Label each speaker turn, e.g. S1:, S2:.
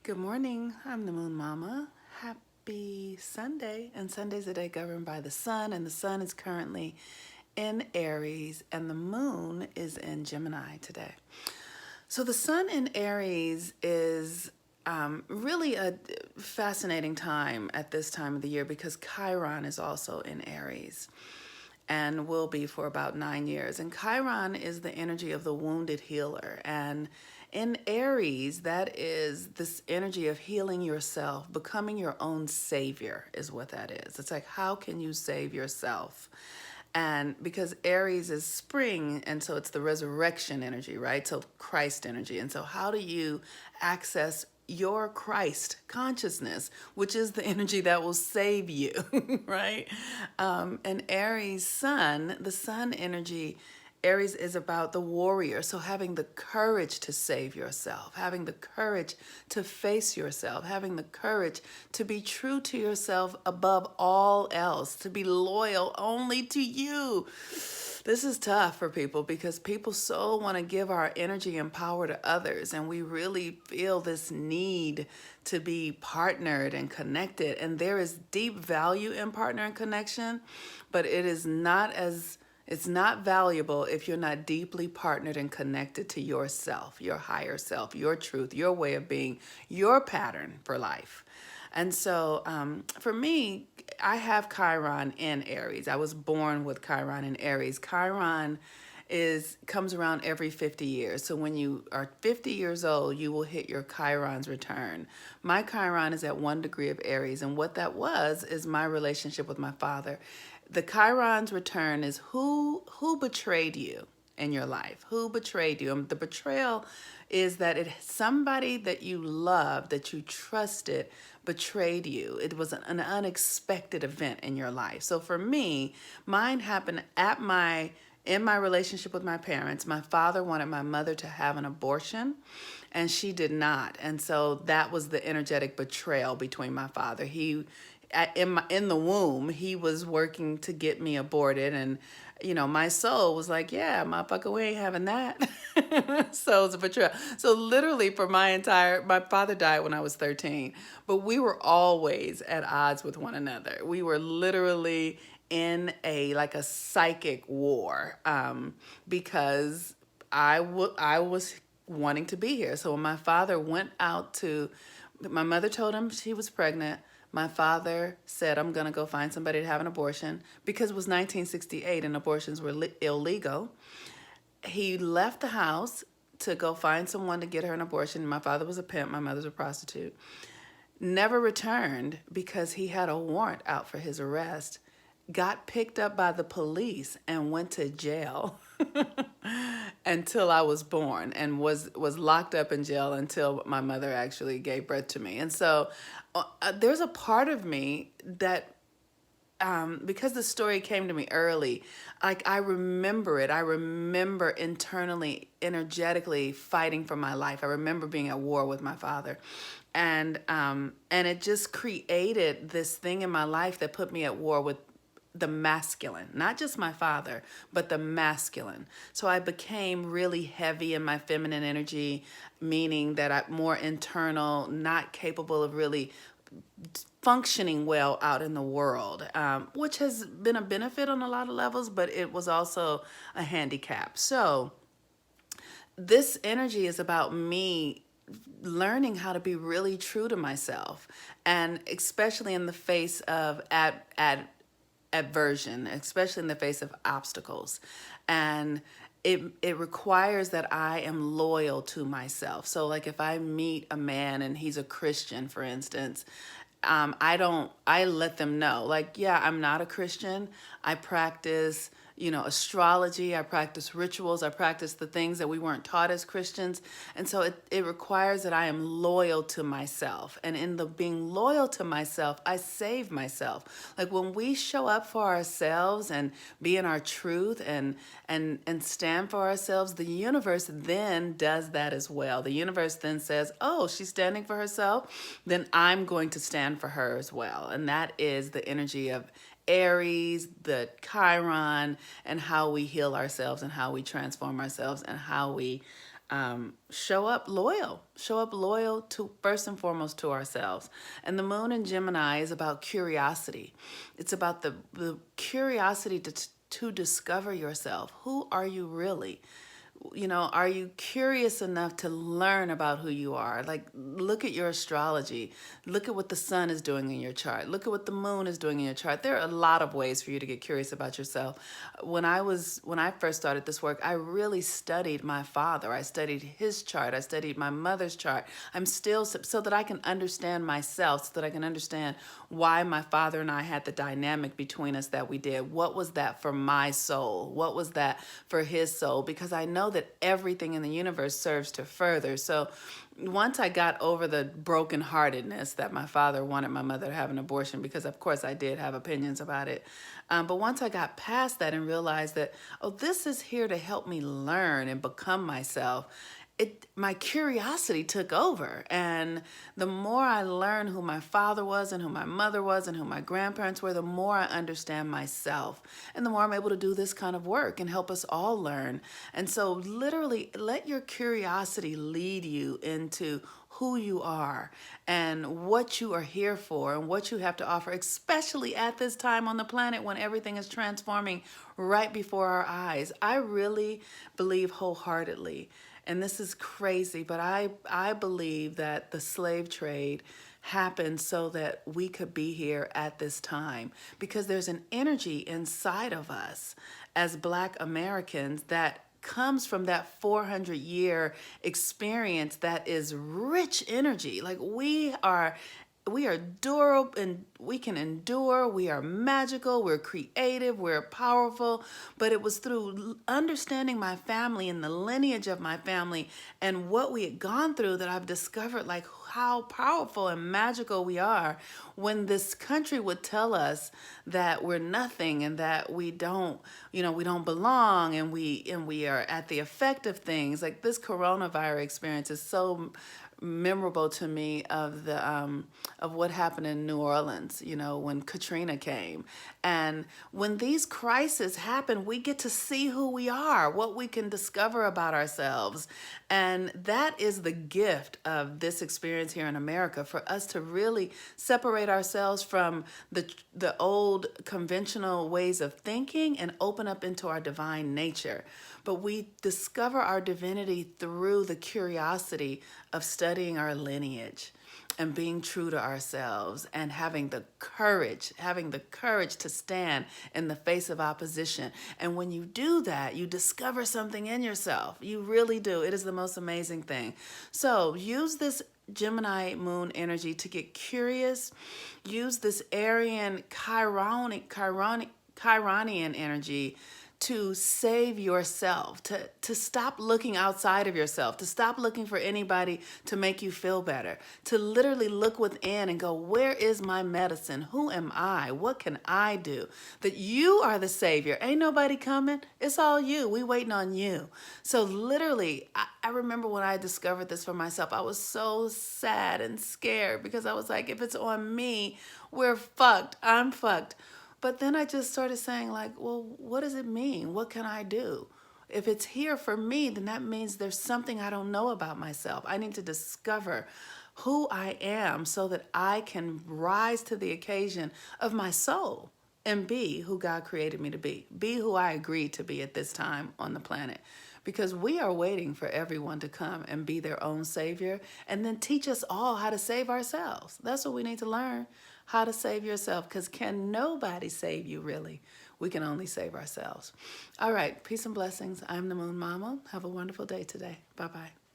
S1: Good morning. I'm the Moon Mama. Happy Sunday. And Sunday's a day governed by the sun, and the sun is currently in Aries, and the moon is in Gemini today. So the sun in Aries is really a fascinating time at this time of the year because Chiron is also in Aries and will be for about 9 years. And Chiron is the energy of the wounded healer. And in Aries, that is this energy of healing yourself, becoming your own savior, is what that is. It's like, how can you save yourself? And because Aries is spring, and so it's the resurrection energy, right? So Christ energy. And so, how do you access your Christ consciousness, which is the energy that will save you, right? And Aries sun, the sun energy, Aries is about the warrior. So having the courage to save yourself, having the courage to face yourself, having the courage to be true to yourself above all else, to be loyal only to you. This is tough for people because people so want to give our energy and power to others, and we really feel this need to be partnered and connected. And there is deep value in partner and connection, but it's not valuable if you're not deeply partnered and connected to yourself, your higher self, your truth, your way of being, your pattern for life. And so for me, I have Chiron in Aries. I was born with Chiron in Aries. Chiron comes around every 50 years. So when you are 50 years old, you will hit your Chiron's return. My Chiron is at 1 degree of Aries, and what that was is my relationship with my father. The Chiron's return is who betrayed you in your life, who betrayed you. And the betrayal is that somebody that you loved, that you trusted, betrayed you. It was an unexpected event in your life. So for me, mine happened in my relationship with my parents. My father wanted my mother to have an abortion, and she did not. And so that was the energetic betrayal between my father. In the womb, he was working to get me aborted, and my soul was like, yeah, motherfucker, we ain't having that. So it's a betrayal. So literally my father died when I was 13, but we were always at odds with one another. We were literally in a psychic war, because I was wanting to be here. So when my father went out my mother told him she was pregnant. My father said, I'm going to go find somebody to have an abortion because it was 1968 and abortions were illegal. He left the house to go find someone to get her an abortion. My father was a pimp. My mother's a prostitute. Never returned because he had a warrant out for his arrest. Got picked up by the police and went to jail until I was born, and was locked up in jail until my mother actually gave birth to me. And so there's a part of me that because the story came to me early, like I remember it. I remember internally, energetically fighting for my life. I remember being at war with my father, and it just created this thing in my life that put me at war with the masculine, not just my father, but the masculine. So I became really heavy in my feminine energy, meaning that I'm more internal, not capable of really functioning well out in the world, which has been a benefit on a lot of levels, but it was also a handicap. So this energy is about me learning how to be really true to myself, and especially in the face of aversion, especially in the face of obstacles. And it requires that I am loyal to myself. So like if I meet a man and he's a Christian, for instance, I let them know, like, yeah, I'm not a Christian. I practice, astrology. I practice rituals. I practice the things that we weren't taught as Christians. And so it requires that I am loyal to myself. And in the being loyal to myself, I save myself. Like when we show up for ourselves and be in our truth and stand for ourselves, the universe then does that as well. The universe then says, oh, she's standing for herself, then I'm going to stand for her as well. And that is the energy of Aries, the Chiron, and how we heal ourselves and how we transform ourselves and how we show up loyal to first and foremost to ourselves. And the moon in Gemini is about curiosity. It's about the curiosity to discover yourself. Who are you really? You know, are you curious enough to learn about who you are? Like, look at your astrology. Look at what the sun is doing in your chart. Look at what the moon is doing in your chart. There are a lot of ways for you to get curious about yourself. When I first started this work, I really studied my father. I studied his chart. I studied my mother's chart. I'm still, so that I can understand myself, so that I can understand why my father and I had the dynamic between us that we did. What was that for my soul? What was that for his soul? Because I know that everything in the universe serves to further. So once I got over the brokenheartedness that my father wanted my mother to have an abortion, because of course I did have opinions about it. But once I got past that and realized that, oh, this is here to help me learn and become myself, my curiosity took over. And the more I learned who my father was and who my mother was and who my grandparents were, the more I understand myself. And the more I'm able to do this kind of work and help us all learn. And so literally let your curiosity lead you into who you are and what you are here for and what you have to offer, especially at this time on the planet when everything is transforming right before our eyes. I really believe wholeheartedly, and this is crazy, but I believe that the slave trade happened so that we could be here at this time, because there's an energy inside of us as Black Americans that comes from that 400-year experience that is rich energy. Like, we are durable and we can endure. We are magical. We're creative. We're powerful. But it was through understanding my family and the lineage of my family and what we had gone through that I've discovered like how powerful and magical we are, when this country would tell us that we're nothing and that we don't, we don't belong, and we are at the effect of things. Like, this coronavirus experience is so memorable to me of what happened in New Orleans, when Katrina came. And when these crises happen, we get to see who we are, what we can discover about ourselves. And that is the gift of this experience here in America, for us to really separate ourselves from the old conventional ways of thinking and open up into our divine nature. But we discover our divinity through the curiosity of studying our lineage and being true to ourselves and having the courage to stand in the face of opposition. And when you do that, you discover something in yourself. You really do. It is the most amazing thing. So use this Gemini moon energy to get curious. Use this Aryan Chironian energy to save yourself, to stop looking outside of yourself, to stop looking for anybody to make you feel better, to literally look within and go, where is my medicine? Who am I? What can I do? That you are the savior. Ain't nobody coming. It's all you. We waiting on you. So literally, I remember when I discovered this for myself, I was so sad and scared, because I was like, if it's on me, we're fucked. I'm fucked. But then I just started saying, like, well, what does it mean? What can I do? If it's here for me, then that means there's something I don't know about myself. I need to discover who I am so that I can rise to the occasion of my soul and be who God created me to be who I agreed to be at this time on the planet. Because we are waiting for everyone to come and be their own savior and then teach us all how to save ourselves. That's what we need to learn, how to save yourself, because can nobody save you, really. We can only save ourselves. All right, peace and blessings. I'm the Moon Mama. Have a wonderful day today. Bye-bye.